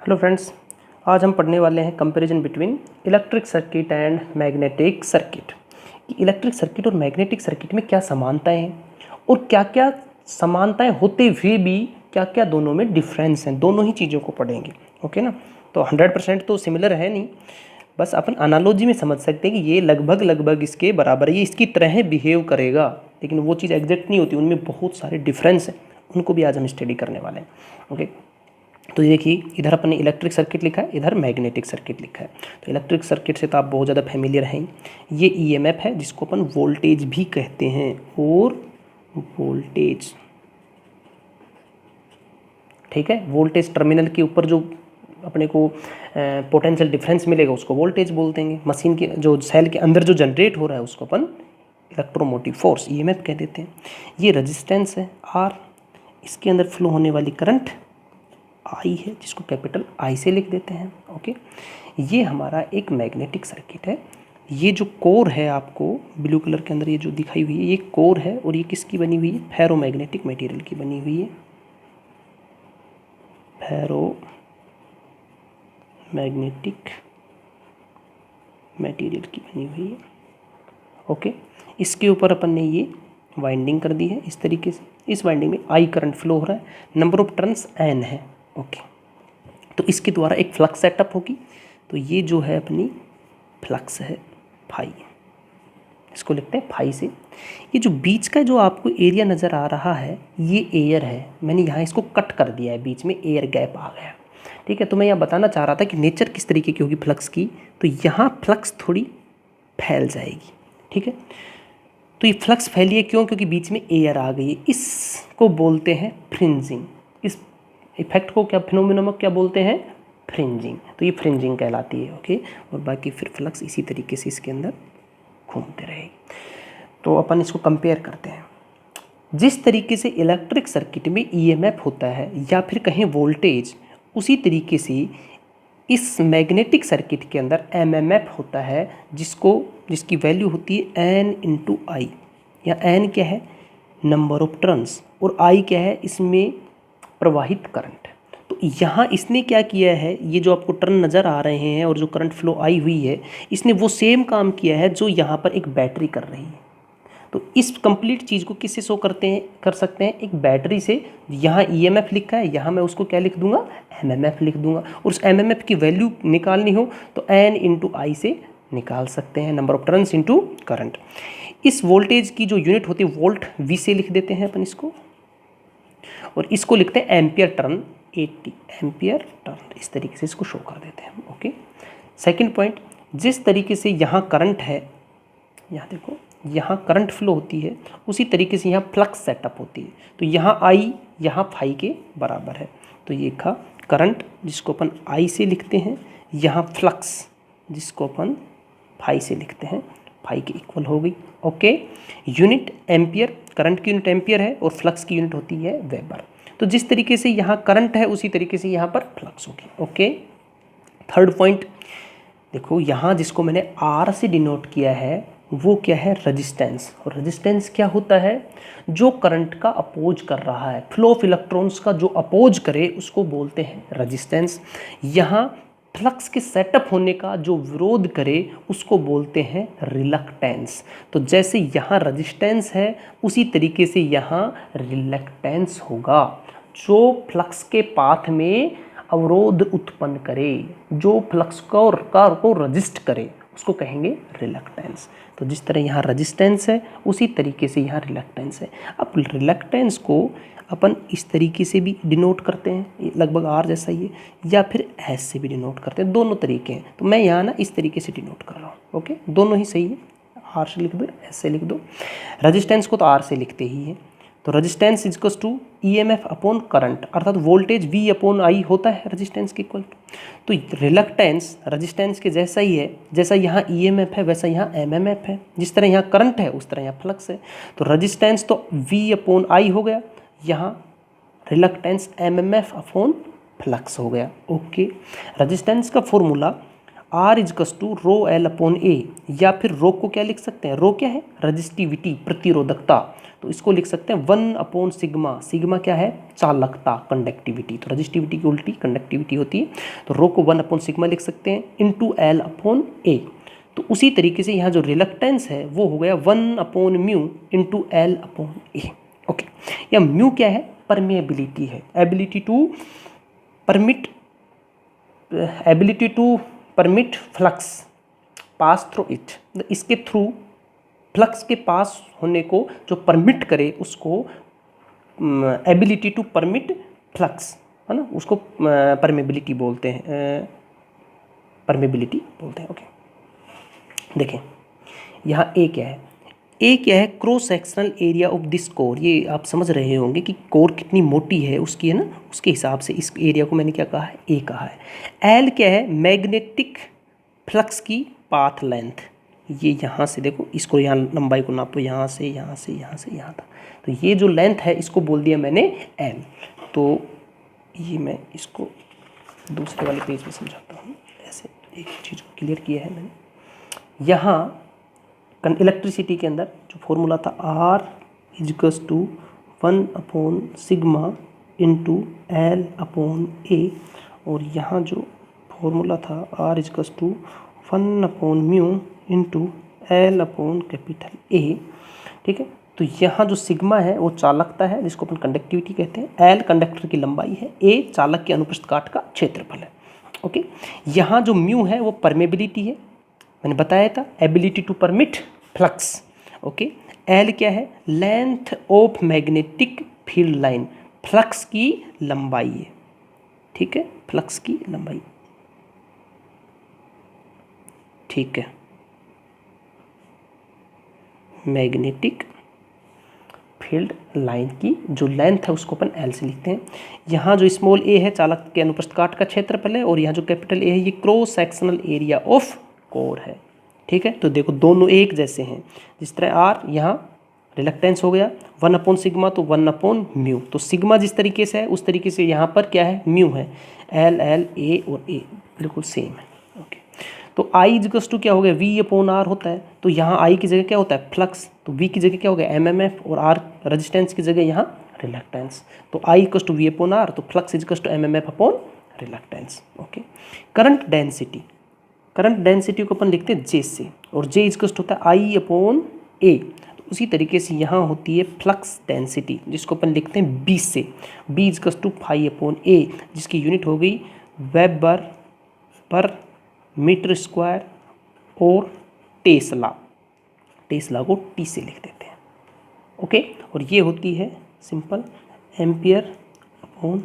Hello friends, आज हम पढ़ने वाले हैं comparison between electric circuit and magnetic circuit. Electric circuit और मैग्नेटिक सर्किट में क्या समानताएं हैं और क्या क्या समानताएं होते हुए भी क्या क्या दोनों में डिफरेंस हैं। दोनों ही चीज़ों को पढ़ेंगे, ओके ना। तो 100% तो सिमिलर है नहीं, बस अपन अनालॉजी में समझ सकते हैं कि ये लगभग लगभग इसके बराबर है, ये इसकी तरह बिहेव करेगा, लेकिन वो चीज़ एग्जैक्ट नहीं होती, उनमें बहुत सारे डिफरेंस हैं। उनको भी आज हम स्टडी करने वाले हैं, ओके। तो ये देखिए, इधर अपन ने इलेक्ट्रिक सर्किट लिखा है, इधर मैग्नेटिक सर्किट लिखा है। तो इलेक्ट्रिक सर्किट से तो आप बहुत ज़्यादा फैमिलियर हैं। ये ईएमएफ है जिसको अपन वोल्टेज भी कहते हैं, और वोल्टेज, ठीक है, वोल्टेज टर्मिनल के ऊपर जो अपने को पोटेंशियल डिफरेंस मिलेगा उसको वोल्टेज बोलते हैं। मशीन के जो सेल के अंदर जो जनरेट हो रहा है उसको अपन इलेक्ट्रोमोटिव फोर्स ईएमएफ कह देते हैं। ये रेजिस्टेंस है आर, इसके अंदर फ्लो होने वाली करंट आई है जिसको कैपिटल आई से लिख देते हैं, ओके। ये हमारा एक मैग्नेटिक सर्किट है। ये जो कोर है आपको ब्लू कलर के अंदर ये जो दिखाई हुई है, ये कोर है, और ये किसकी बनी हुई है? फेरोमैग्नेटिक मटेरियल की बनी हुई है, फेरोमैग्नेटिक मटेरियल की बनी हुई है, ओके। इसके ऊपर अपन ने ये वाइंडिंग कर दी है इस तरीके से। इस वाइंडिंग में आई करंट फ्लो हो रहा है, नंबर ऑफ टर्न्स एन है, ओके। तो इसके द्वारा एक फ्लक्स सेटअप होगी। तो ये जो है अपनी फ्लक्स है फाई, इसको लिखते हैं फाई से। ये जो बीच का जो आपको एरिया नज़र आ रहा है ये एयर है, मैंने यहाँ इसको कट कर दिया है, बीच में एयर गैप आ गया, ठीक है। तो मैं यहाँ बताना चाह रहा था कि नेचर किस तरीके की होगी फ्लक्स की। तो यहाँ फ्लक्स थोड़ी फैल जाएगी, ठीक है। तो ये फ्लक्स फैली है क्यों? क्योंकि बीच में एयर आ गई है। इसको बोलते हैं फ्रिंजिंग। इस इफेक्ट को क्या, फिनोमिना क्या बोलते हैं? फ्रिंजिंग। तो ये फ्रिंजिंग कहलाती है, ओके। और बाकी फिर फ्लक्स इसी तरीके से इसके अंदर घूमते रहेगी। तो अपन इसको कंपेयर करते हैं। जिस तरीके से इलेक्ट्रिक सर्किट में ईएमएफ होता है या फिर कहें वोल्टेज, उसी तरीके से इस मैग्नेटिक सर्किट के अंदर एमएमएफ होता है, जिसकी वैल्यू होती है एन इंटू आई। या एन क्या है? नंबर ऑफ टर्न्स, और आई क्या है? इसमें प्रवाहित करंट। तो यहाँ इसने क्या किया है, ये जो आपको टर्न नज़र आ रहे हैं और जो करंट फ्लो आई हुई है, इसने वो सेम काम किया है जो यहाँ पर एक बैटरी कर रही है। तो इस कंप्लीट चीज़ को किससे शो कर सकते हैं? एक बैटरी से। यहाँ ईएमएफ लिखा है, यहाँ मैं उसको क्या लिख दूंगा? एमएमएफ लिख दूंगा। और उस एमएमएफ की वैल्यू निकालनी हो तो एन इंटू आई से निकाल सकते हैं, number of turns into current. इस वोल्टेज की जो यूनिट होती है वोल्ट, वी से लिख देते हैं अपन इसको, और इसको लिखते हैं एम्पियर टर्न, 80 एम्पियर टर्न। इस तरीके से इसको शो कर देते हैं, ओके। सेकंड पॉइंट, जिस तरीके से यहाँ करंट है, यहाँ देखो, यहाँ करंट फ्लो होती है, उसी तरीके से यहाँ फ्लक्स सेटअप होती है। तो यहाँ आई यहाँ फाई के बराबर है। तो ये था करंट जिसको अपन आई से लिखते हैं, यहाँ फ्लक्स जिसको अपन फाई से लिखते हैं, फाई के इक्वल हो गई, ओके। यूनिट एम्पियर, करंट की यूनिट एम्पियर है और फ्लक्स की यूनिट होती है वेबर। तो जिस तरीके से यहाँ करंट है उसी तरीके से यहाँ पर फ्लक्स होगी, ओके। थर्ड पॉइंट देखो, यहाँ जिसको मैंने आर से डिनोट किया है वो क्या है? रेजिस्टेंस। और रेजिस्टेंस क्या होता है? जो करंट का अपोज कर रहा है, फ्लो ऑफ इलेक्ट्रॉन्स का जो अपोज करे उसको बोलते हैं रेजिस्टेंस। यहाँ फ्लक्स के सेटअप होने का जो विरोध करे उसको बोलते हैं रिलक्टेंस। तो जैसे यहाँ रेजिस्टेंस है उसी तरीके से यहाँ रिलक्टेंस होगा, जो फ्लक्स के पाथ में अवरोध उत्पन्न करे, जो फ्लक्स को रजिस्ट करे उसको कहेंगे रिलक्टेंस। तो जिस तरह यहाँ रेजिस्टेंस है उसी तरीके से यहाँ रिलक्टेंस है। अब रिलक्टेंस को अपन इस तरीके से भी डिनोट करते हैं, लगभग आर जैसा ही है, या फिर एस से भी डिनोट करते हैं, दोनों तरीके हैं। तो मैं यहाँ ना इस तरीके से डिनोट कर रहा हूँ, ओके। दोनों ही सही है, आर से लिख दो, एस से लिख दो। रेजिस्टेंस को तो आर से लिखते ही है। तो resistance equals to EMF upon current, अर्थात वोल्टेज वी अपॉन आई होता है रेजिस्टेंस के इक्वल। तो रिलक्टेंस रेजिस्टेंस के जैसा ही है, जैसा यहाँ ईएमएफ है वैसा यहाँ एमएमएफ है, जिस तरह यहाँ करंट है उस तरह यहाँ फ्लक्स है। तो रेजिस्टेंस तो वी अपॉन आई हो गया, यहाँ रिलक्टेंस एमएमएफ अपॉन फ्लक्स हो गया, ओके। रेजिस्टेंस का फॉर्मूला आर इजकस to rho L upon A, या फिर रो को क्या लिख सकते हैं, रो क्या है, रजिस्टिविटी, प्रतिरोधकता, तो इसको लिख सकते हैं 1 अपॉन सिग्मा, सिग्मा क्या है, चालकता, कंडक्टिविटी, तो रजिस्टिविटी की उल्टी कंडक्टिविटी होती है, तो रो को 1 अपॉन सिग्मा लिख सकते हैं इंटू एल अपॉन ए। तो उसी तरीके से यहाँ जो रिलक्टेंस है वो हो गया 1 upon mu into L upon A. Okay, या म्यू क्या है, परमेबिलिटी है, ability to permit flux pass through it, इसके थ्रू फ्लक्स के पास होने को जो परमिट करे उसको एबिलिटी टू परमिट फ्लक्स, है ना, उसको परमेबिलिटी बोलते हैं, ओके। देखें यहाँ ए क्या है, ए क्या है, cross sectional area of this core, ये आप समझ रहे होंगे कि कोर कितनी मोटी है उसकी, है ना, उसके हिसाब से इस एरिया को मैंने क्या कहा है, ए कहा है। एल क्या है, मैग्नेटिक फ्लक्स की पाथ लेंथ, ये यहाँ से देखो, इसको यहाँ लंबाई को नापो, यहाँ से यहाँ से यहाँ से यहाँ तक, तो ये जो लेंथ है इसको बोल दिया मैंने एल। तो ये मैं इसको दूसरे वाले पेज में समझाता हूँ, ऐसे एक चीज़ को क्लियर किया है मैंने। यहाँ इलेक्ट्रिसिटी के अंदर जो फॉर्मूला था आर इजकस to 1 upon sigma into L upon A, और यहाँ जो फॉर्मूला था आर इजकस to 1 upon mu into L upon capital A, ठीक है। तो यहाँ जो सिग्मा है वो चालकता है जिसको अपन कंडक्टिविटी कहते हैं, एल कंडक्टर की लंबाई है, ए चालक के अनुप्रस्थ काट का क्षेत्रफल है, ओके। यहाँ जो म्यू है वो परमेबिलिटी है, मैंने बताया था, ability to permit flux, okay. L क्या है, length of magnetic field line, flux की लंबाई है, ठीक है, फ्लक्स की लंबाई, ठीक है, मैग्नेटिक फील्ड लाइन की जो लेंथ है उसको अपन एल से लिखते हैं। यहाँ जो स्मॉल ए है चालक के अनुप्रस्थ काट का क्षेत्रफल है, और यहाँ जो कैपिटल ए है ये cross sectional area of core है, ठीक है। तो देखो दोनों एक जैसे हैं, जिस तरह आर यहाँ रिलक्टेंस हो गया 1 अपॉन सिग्मा तो 1 अपॉन म्यू, तो सिग्मा जिस तरीके से है उस तरीके से यहाँ पर क्या है, म्यू है, एल एल ए और ए बिल्कुल सेम है, ओके। तो आई इजकस टू क्या हो गया, वी अपॉन आर होता है, तो यहाँ आई की जगह क्या होता है, फ्लक्स, तो वी की जगह क्या हो गया, एम एम एफ, और आर रेजिस्टेंस की जगह यहाँ रिलक्टेंस, तो आई इजकस टू वी अपॉन आर, तो फ्लक्स इजकस to M M F upon reluctance, okay. Current density को अपन लिखते हैं जे से, और जे इजकस होता है आई अपॉन ए, तो उसी तरीके से यहाँ होती है फ्लक्स डेंसिटी जिसको अपन लिखते हैं बी से, बी इजकस टू 5 अपॉन ए, जिसकी यूनिट हो गई वेबर पर मीटर स्क्वायर, और टेस्ला को टी से लिख देते हैं, ओके। और ये होती है simple ampere upon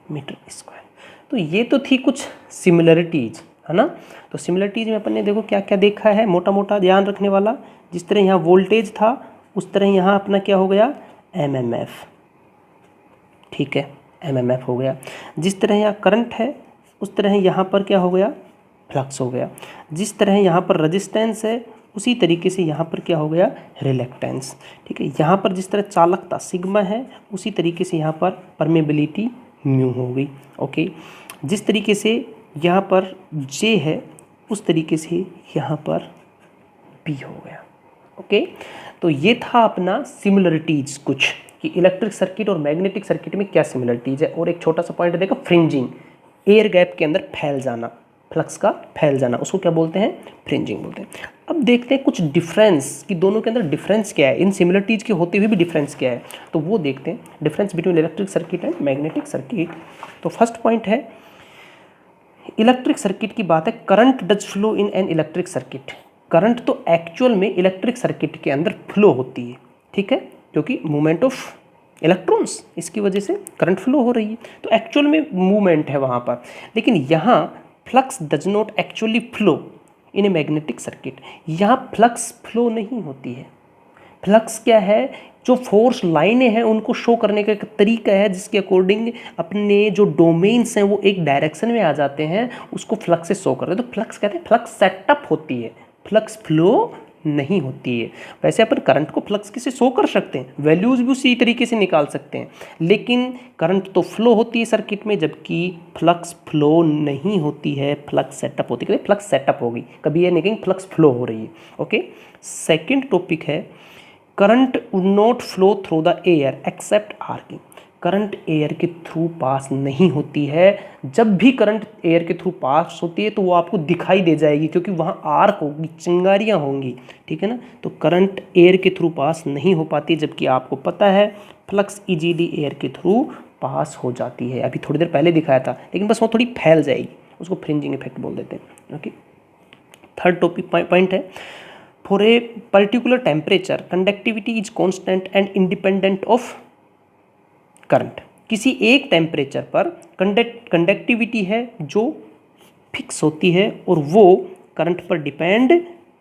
metre square. तो ये तो थी कुछ सिमिलरिटीज़, है ना। तो सिमिलरिटीज़ में अपन ने देखो क्या क्या देखा है, मोटा मोटा ध्यान रखने वाला, जिस तरह यहाँ वोल्टेज था उस तरह यहाँ अपना क्या हो गया, एमएमएफ, ठीक है, एमएमएफ हो गया। जिस तरह यहाँ करंट है उस तरह यहाँ पर क्या हो गया, फ्लक्स हो गया। जिस तरह यहाँ पर रेजिस्टेंस है उसी तरीके से यहाँ पर क्या हो गया, रिलेक्टेंस, ठीक है। यहाँ पर जिस तरह चालकता सिग्मा है उसी तरीके से यहाँ पर परमेबिलिटी म्यू हो गई, ओके। जिस तरीके से यहाँ पर जे है उस तरीके से यहाँ पर बी हो गया, ओके। तो ये था अपना सिमिलरिटीज़ कुछ, कि इलेक्ट्रिक सर्किट और मैग्नेटिक सर्किट में क्या सिमिलरिटीज़ है। और एक छोटा सा पॉइंट देखो, फ्रिंजिंग, एयर गैप के अंदर फैल जाना, फ्लक्स का फैल जाना, उसको क्या बोलते हैं, फ्रिंजिंग बोलते हैं। अब देखते हैं कुछ डिफरेंस कि दोनों के अंदर डिफरेंस क्या है, इन सिमिलरिटीज़ के होते हुए भी डिफरेंस क्या है, तो वो देखते हैं, difference between electric circuit and magnetic circuit. तो फर्स्ट पॉइंट है, इलेक्ट्रिक सर्किट की बात है, current does flow in an electric circuit. Current तो एक्चुअल में इलेक्ट्रिक सर्किट के अंदर फ्लो होती है, ठीक है, क्योंकि मूवमेंट ऑफ इलेक्ट्रॉन्स, इसकी वजह से करंट फ्लो हो रही है, तो एक्चुअल में मूवमेंट है वहाँ पर। लेकिन यहाँ flux does not actually flow in a magnetic circuit, यहाँ फ्लक्स फ्लो नहीं होती है। फ्लक्स क्या है, जो फोर्स लाइनें हैं उनको शो करने का एक तरीका है जिसके अकॉर्डिंग अपने जो डोमेन्स हैं वो एक डायरेक्शन में आ जाते हैं, उसको फ्लक्स से शो कर रहे हैं। तो फ्लक्स कहते हैं, फ्लक्स सेटअप होती है, फ्लक्स फ्लो नहीं होती है। वैसे अपन करंट को फ्लक्स किसे शो कर सकते हैं, वैल्यूज भी उसी तरीके से निकाल सकते हैं, लेकिन करंट तो फ्लो होती है सर्किट में, जबकि फ्लक्स फ्लो नहीं होती है, फ्लक्स सेटअप होती है। फ्लक्स सेटअप होगी, कभी ये नहीं कहेंगे फ्लक्स फ्लो हो रही है। ओके, सेकेंड टॉपिक है current would not flow through the air except arcing. Current air के थ्रू पास नहीं होती है। जब भी करंट एयर के थ्रू पास होती है तो वो आपको दिखाई दे जाएगी, क्योंकि वहाँ आर्क होगी, चिंगारियाँ होंगी, ठीक है ना। तो करंट एयर के थ्रू पास नहीं हो पाती, जबकि आपको पता है फ्लक्स इजीली एयर के थ्रू पास हो जाती है। अभी थोड़ी देर पहले दिखाया था, लेकिन बस वो थोड़ी फैल जाएगी, उसको फ्रिंजिंग इफेक्ट बोल देते हैं। ओके, थर्ड टॉपिक पॉइंट है for a particular temperature conductivity is constant and independent of current. किसी एक टेम्परेचर पर कंडक्टिविटी है जो फिक्स होती है और वो करंट पर डिपेंड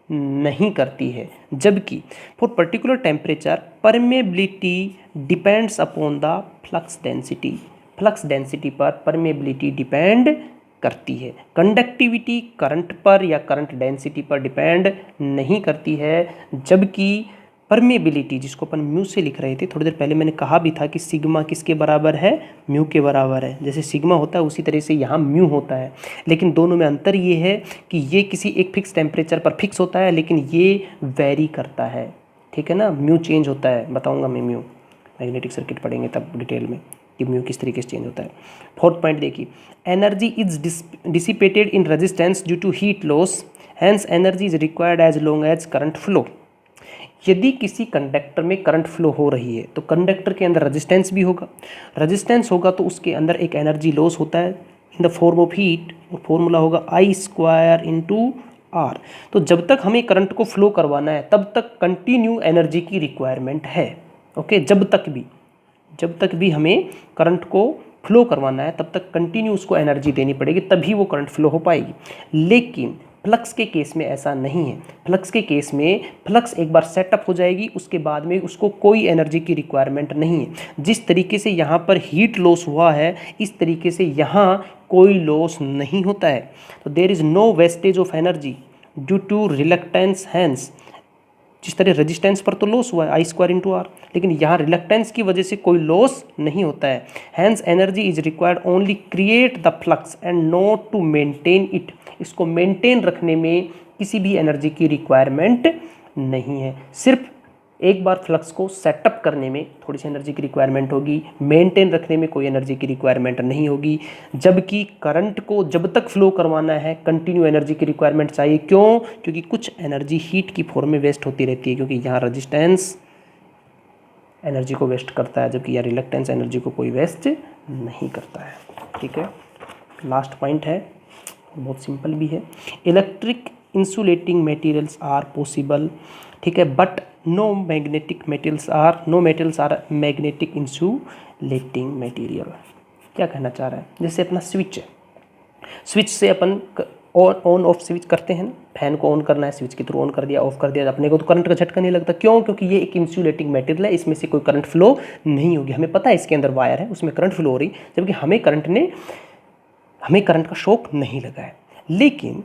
नहीं करती है, जबकि for particular temperature permeability depends upon the flux density. Flux density पर परमेबिलिटी डिपेंड करती है, कंडक्टिविटी करंट पर या करंट डेंसिटी पर डिपेंड नहीं करती है। जबकि परमेबिलिटी, जिसको अपन म्यू से लिख रहे थे थोड़ी देर पहले, मैंने कहा भी था कि सिग्मा किसके बराबर है, म्यू के बराबर है। जैसे सिग्मा होता है उसी तरह से यहाँ म्यू होता है, लेकिन दोनों में अंतर ये है कि ये किसी एक फिक्स टेम्परेचर पर फिक्स होता है, लेकिन ये वेरी करता है, ठीक है ना। म्यू चेंज होता है, बताऊँगा मैं म्यू, मैग्नेटिक सर्किट पढ़ेंगे तब डिटेल में कि म्यू किस तरीके से चेंज होता है। फोर्थ पॉइंट देखिए, energy is dissipated in resistance due to heat loss, hence energy is required as long as current flow. यदि किसी कंडक्टर में करंट फ्लो हो रही है तो कंडक्टर के अंदर रेजिस्टेंस भी होगा, रेजिस्टेंस होगा तो उसके अंदर एक एनर्जी लॉस होता है in the form of heat, और फॉर्मूला होगा I² इंटू R। तो जब तक हमें करंट को फ्लो करवाना है तब तक कंटिन्यू एनर्जी की रिक्वायरमेंट है। ओके, जब तक भी हमें करंट को फ्लो करवाना है तब तक कंटिन्यू उसको एनर्जी देनी पड़ेगी, तभी वो करंट फ्लो हो पाएगी। लेकिन फ्लक्स के केस में ऐसा नहीं है। फ्लक्स के केस में फ्लक्स एक बार सेटअप हो जाएगी, उसके बाद में उसको कोई एनर्जी की रिक्वायरमेंट नहीं है। जिस तरीके से यहाँ पर हीट लॉस हुआ है, इस तरीके से यहाँ कोई लॉस नहीं होता है। तो there is no wastage of energy due to reluctance, hence जिस तरह रेजिस्टेंस पर तो लॉस हुआ है I² इंटू R, लेकिन यहाँ रिलक्टेंस की वजह से कोई लॉस नहीं होता है। Hence energy is required only create the flux and not to maintain it. इसको मेंटेन रखने में किसी भी एनर्जी की रिक्वायरमेंट नहीं है, सिर्फ एक बार फ्लक्स को सेटअप करने में थोड़ी सी एनर्जी की रिक्वायरमेंट होगी, मेंटेन रखने में कोई एनर्जी की रिक्वायरमेंट नहीं होगी। जबकि करंट को जब तक फ्लो करवाना है कंटिन्यू एनर्जी की रिक्वायरमेंट चाहिए। क्यों? क्योंकि कुछ एनर्जी हीट की फॉर्म में वेस्ट होती रहती है, क्योंकि यहाँ रेजिस्टेंस एनर्जी को वेस्ट करता है, जबकि यहाँ रिलक्टेंस एनर्जी को कोई वेस्ट नहीं करता है। ठीक है, लास्ट पॉइंट है, बहुत सिंपल भी है। Electric insulating materials are possible, ठीक है, but no metals are magnetic insulating material. क्या कहना चाह रहा है? जैसे अपना स्विच है, स्विच से अपन ऑन ऑफ स्विच करते हैं ना, फैन को ऑन करना है, स्विच के थ्रू ऑन कर दिया, ऑफ कर दिया, अपने को तो करंट का झटका नहीं लगता। क्यों? क्योंकि ये एक इंसुलेटिंग मटेरियल है, इसमें से कोई करंट फ्लो नहीं होगी। हमें पता है इसके अंदर वायर है, उसमें करंट फ्लो हो रही, जबकि हमें करंट का शॉक नहीं लगा है। लेकिन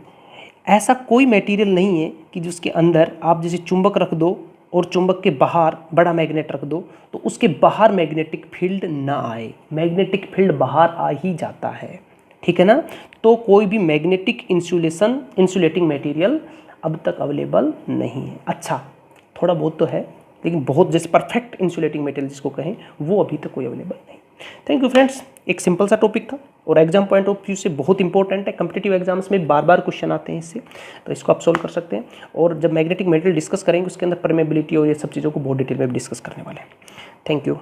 ऐसा कोई मटेरियल नहीं है कि जिसके अंदर आप जैसे चुंबक रख दो और चुंबक के बाहर बड़ा मैग्नेट रख दो तो उसके बाहर मैग्नेटिक फील्ड ना आए, मैग्नेटिक फील्ड बाहर आ ही जाता है, ठीक है ना। तो कोई भी मैग्नेटिक इंसुलेटिंग मटेरियल अब तक अवेलेबल नहीं है। अच्छा, थोड़ा बहुत तो है, लेकिन बहुत जैसे परफेक्ट इंसुलेटिंग मटेरियल जिसको कहें वो अभी तक कोई अवेलेबल नहीं। थैंक यू फ्रेंड्स, एक सिंपल सा टॉपिक था और एग्जाम पॉइंट ऑफ व्यू से बहुत इंपॉर्टेंट है। कॉम्पिटिटिव एग्जाम्स में बार बार क्वेश्चन आते हैं इससे, तो इसको आप सोल्व कर सकते हैं। और जब मैग्नेटिक मटेरियल डिस्कस करेंगे उसके अंदर परमेबिलिटी और ये सब चीज़ों को बहुत डिटेल में डिस्कस करने वाले हैं। Thank you.